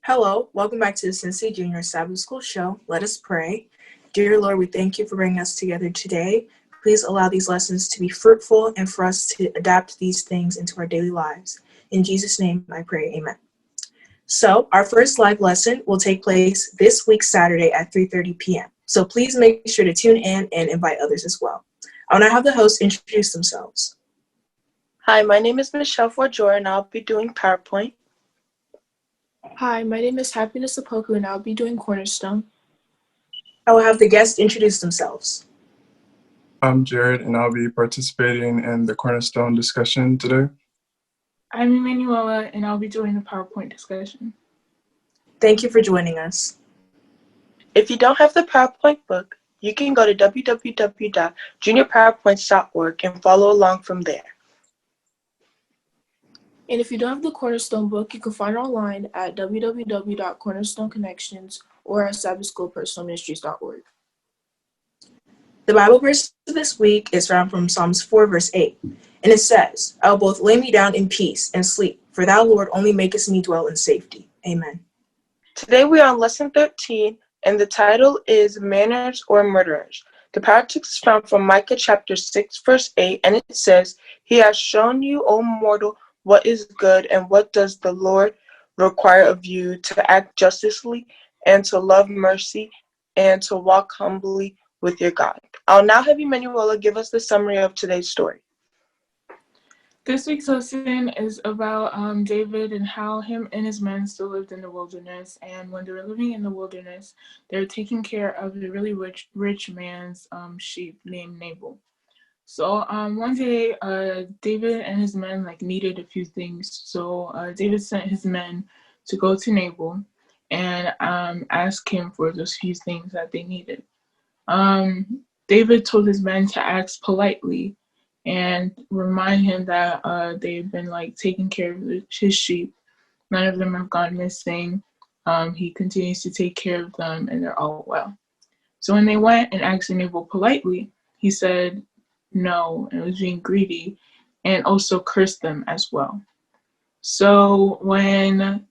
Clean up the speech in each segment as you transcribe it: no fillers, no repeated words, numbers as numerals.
Hello, welcome back to the Cincy Junior Sabbath School Show. Let us pray. Dear Lord, we thank you for bringing us together today. Please allow these lessons to be fruitful and for us to adapt these things into our daily lives. In Jesus' name, I pray, amen. So, our first live lesson will take place this week, Saturday at 3:30 p.m. So please make sure to tune in and invite others as well. I want to have the hosts introduce themselves. Hi, my name is Michelle Forjor, and I'll be doing PowerPoint. Hi, my name is Happiness Apoku, and I'll be doing Cornerstone. I will have the guests introduce themselves. I'm Jared, and I'll be participating in the Cornerstone discussion today. I'm Emanuela, and I'll be doing the PowerPoint discussion. Thank you for joining us. If you don't have the PowerPoint book, you can go to www.juniorpowerpoints.org and follow along from there. And if you don't have the Cornerstone book, you can find it online at www.cornerstoneconnections or at sabbathschoolpersonalministries.org. The Bible verse this week is found from Psalms 4, verse 8, and it says, I will both lay me down in peace and sleep, for thou, Lord, only makest me dwell in safety. Amen. Today we are on Lesson 13, and the title is Manners or Murderers. The Patriarchs is found from Micah chapter 6, verse 8, and it says, He has shown you, O mortal, what is good, and what does the Lord require of you, to act justly, and to love mercy, and to walk humbly with your God. I'll now have Emanuela give us the summary of today's story. This week's lesson is about David and how him and his men still lived in the wilderness. And when they were living in the wilderness, they were taking care of a really rich man's sheep named Nabal. So one day, David and his men needed a few things. So David sent his men to go to Nabal and ask him for those few things that they needed. David told his men to ask politely and remind him that they've been taking care of his sheep. None of them have gone missing. He continues to take care of them, and they're all well. So when they went and asked Nabal politely, he said no, and was being greedy, and also cursed them as well. So when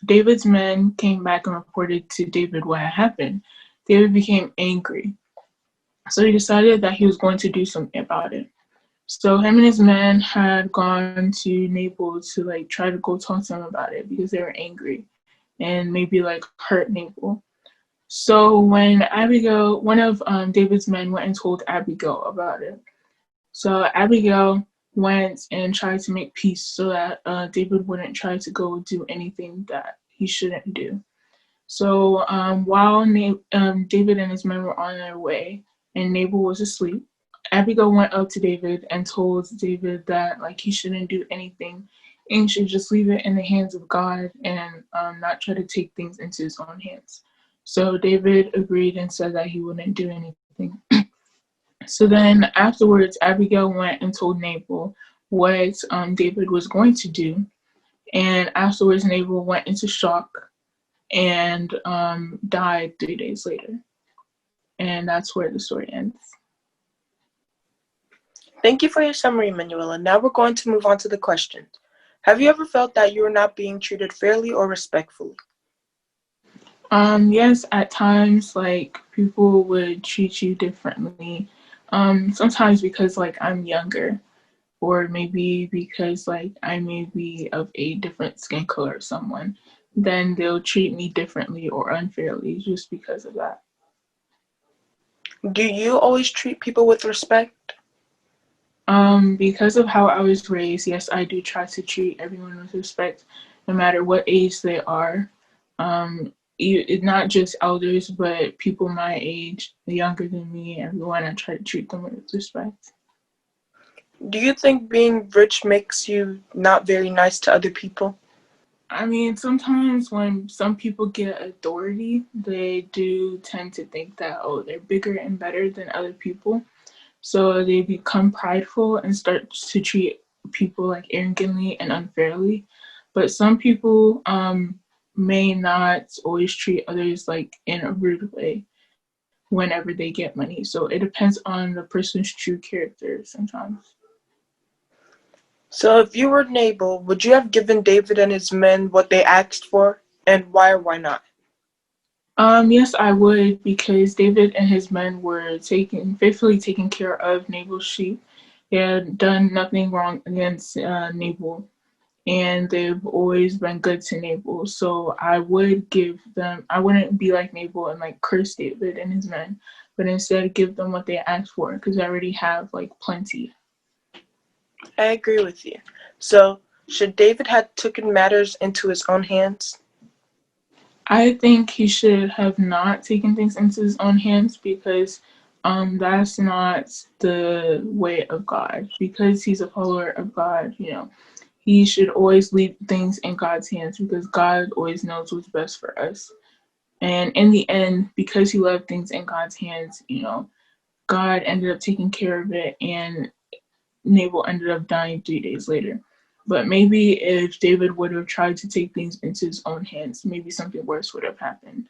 David's men came back and reported to David what had happened, David became angry. So he decided that he was going to do something about it. So him and his men had gone to Nabal to try to go talk to him about it because they were angry and maybe hurt Nabal. So when Abigail, one of David's men, went and told Abigail about it. So Abigail went and tried to make peace so that David wouldn't try to go do anything that he shouldn't do. So while David and his men were on their way and Nabal was asleep, Abigail went up to David and told David that he shouldn't do anything and should just leave it in the hands of God and not try to take things into his own hands. So David agreed and said that he wouldn't do anything. So then afterwards, Abigail went and told Nabal what David was going to do. And afterwards, Nabal went into shock and died 3 days later. And that's where the story ends. Thank you for your summary, Emanuela. Now we're going to move on to the questions. Have you ever felt that you were not being treated fairly or respectfully? Yes, at times, people would treat you differently. Sometimes because, I'm younger, or maybe because, I may be of a different skin color or someone, then they'll treat me differently or unfairly just because of that. Do you always treat people with respect? Because of how I was raised, yes, I do try to treat everyone with respect, no matter what age they are. Not just elders, but people my age, younger than me, everyone, I try to treat them with respect. Do you think being rich makes you not very nice to other people? I mean, sometimes when some people get authority, they do tend to think that, they're bigger and better than other people. So they become prideful and start to treat people arrogantly and unfairly. But some people may not always treat others in a rude way whenever they get money. So it depends on the person's true character sometimes. So if you were Nabal, would you have given David and his men what they asked for? And why or why not? Yes, I would, because David and his men were faithfully taking care of Nabal's sheep. They had done nothing wrong against Nabal, and they've always been good to Nabal. So I would give them. I wouldn't be like Nabal and like curse David and his men, but instead give them what they asked for, because I already have like plenty. I agree with you. So, should David have taken matters into his own hands? I think he should have not taken things into his own hands, because that's not the way of God. Because he's a follower of God, he should always leave things in God's hands, because God always knows what's best for us. And in the end, because he left things in God's hands, God ended up taking care of it, and Nabal ended up dying 3 days later. But maybe if David would have tried to take things into his own hands, maybe something worse would have happened.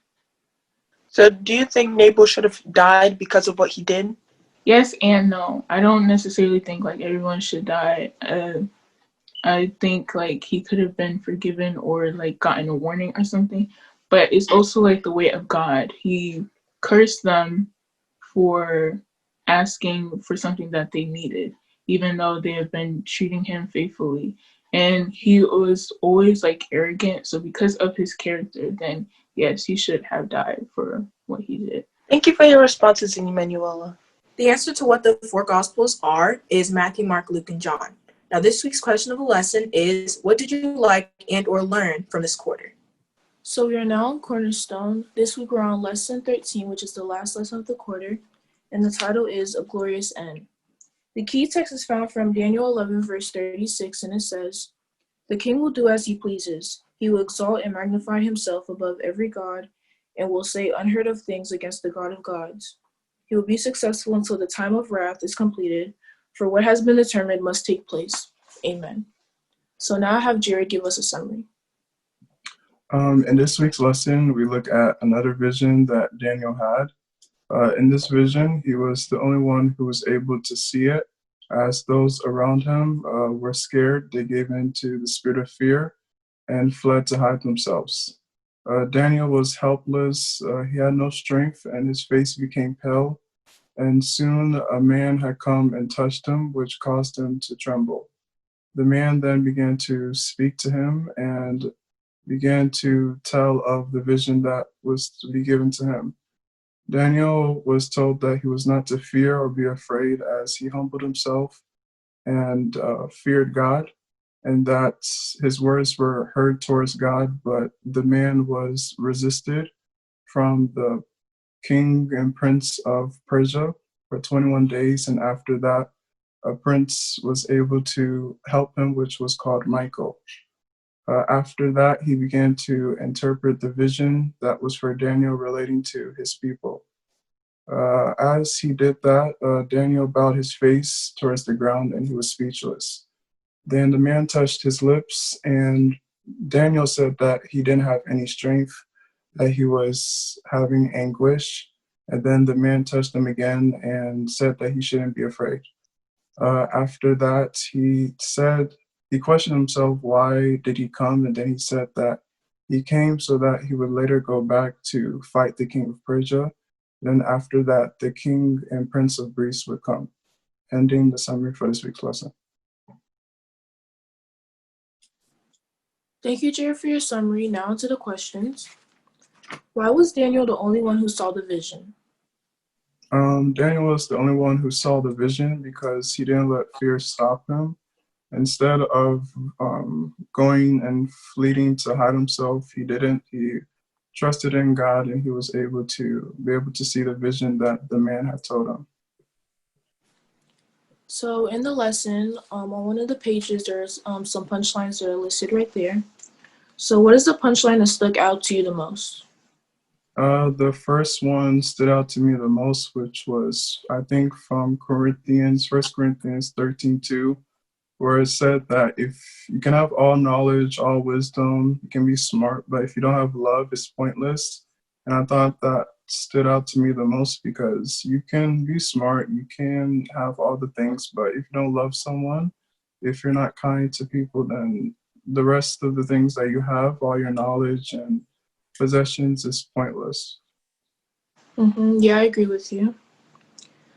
So, do you think Nabal should have died because of what he did? Yes and no. I don't necessarily think like everyone should die. I think like he could have been forgiven or like gotten a warning or something. But it's also like the way of God. He cursed them for asking for something that they needed, even though they have been treating him faithfully. And he was always like arrogant. So because of his character, then yes, he should have died for what he did. Thank you for your responses, Emanuela. The answer to what the four Gospels are is Matthew, Mark, Luke, and John. Now, this week's question of the lesson is, what did you like and or learn from this quarter? So we are now on Cornerstone. This week we're on lesson 13, which is the last lesson of the quarter, and the title is A Glorious End. The key text is found from Daniel 11, verse 36, and it says, "The king will do as he pleases. He will exalt and magnify himself above every god, and will say unheard of things against the God of gods. He will be successful until the time of wrath is completed, for what has been determined must take place. Amen." So now I have Jared give us a summary. In this week's lesson, we look at another vision that Daniel had. In this vision, he was the only one who was able to see it. As those around him were scared, they gave in to the spirit of fear and fled to hide themselves. Daniel was helpless. He had no strength, and his face became pale. And soon a man had come and touched him, which caused him to tremble. The man then began to speak to him and began to tell of the vision that was to be given to him. Daniel was told that he was not to fear or be afraid, as he humbled himself and feared God, and that his words were heard towards God, but the man was resisted from the king and prince of Persia for 21 days, and after that, a prince was able to help him, which was called Micah. After that, he began to interpret the vision that was for Daniel relating to his people. As he did that, Daniel bowed his face towards the ground and he was speechless. Then the man touched his lips, and Daniel said that he didn't have any strength, that he was having anguish. And then the man touched him again and said that he shouldn't be afraid. After that, he questioned himself, why did he come? And then he said that he came so that he would later go back to fight the king of Persia. Then after that, the king and prince of Greece would come. Ending the summary for this week's lesson. Thank you, Jared, for your summary. Now to the questions. Why was Daniel the only one who saw the vision? Daniel was the only one who saw the vision because he didn't let fear stop him. Instead of going and fleeing to hide himself, he didn't. He trusted in God, and he was able to see the vision that the man had told him. So in the lesson, on one of the pages, there's some punchlines that are listed right there. So what is the punchline that stuck out to you the most? The first one stood out to me the most, which was, I think, from 1 Corinthians 13:2, where it said that if you can have all knowledge, all wisdom, you can be smart, but if you don't have love, it's pointless. And I thought that stood out to me the most, because you can be smart, you can have all the things, but if you don't love someone, if you're not kind to people, then the rest of the things that you have, all your knowledge and possessions, is pointless. Yeah, I agree with you.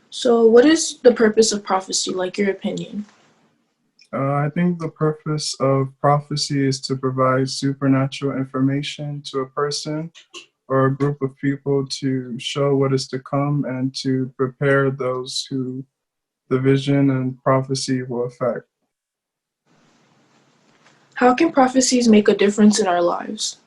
So, what is the purpose of prophecy, like your opinion? I think the purpose of prophecy is to provide supernatural information to a person or a group of people to show what is to come and to prepare those who the vision and prophecy will affect. How can prophecies make a difference in our lives?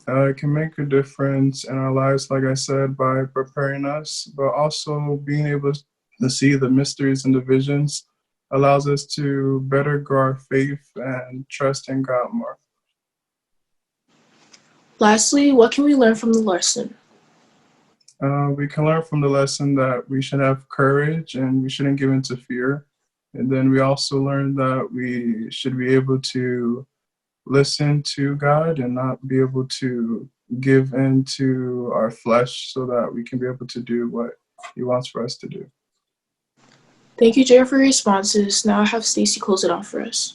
It can make a difference in our lives, like I said, by preparing us, but also being able to see the mysteries and the visions allows us to better grow our faith and trust in God more. Lastly, what can we learn from the lesson? We can learn from the lesson that we should have courage and we shouldn't give in to fear. And then we also learn that we should be able to listen to God and not be able to give in to our flesh so that we can be able to do what He wants for us to do. Thank you, Jared, for your responses. Now I have Stacy close it off for us.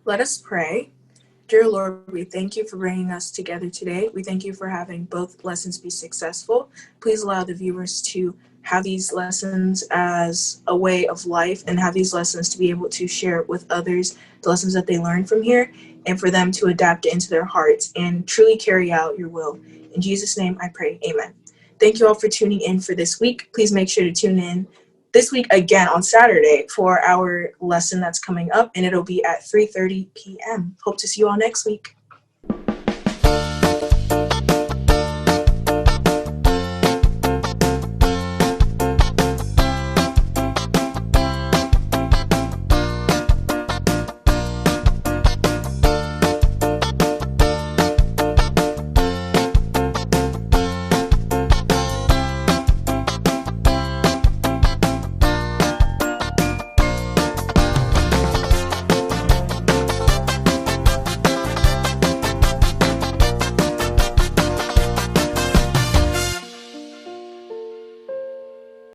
Let us pray. Dear Lord, we thank you for bringing us together today. We thank you for having both lessons be successful. Please allow the viewers to have these lessons as a way of life and have these lessons to be able to share with others the lessons that they learn from here and for them to adapt it into their hearts and truly carry out your will. In Jesus' name I pray, amen. Thank you all for tuning in for this week. Please make sure to tune in this week again on Saturday for our lesson that's coming up, and it'll be at 3:30 p.m. Hope to see you all next week.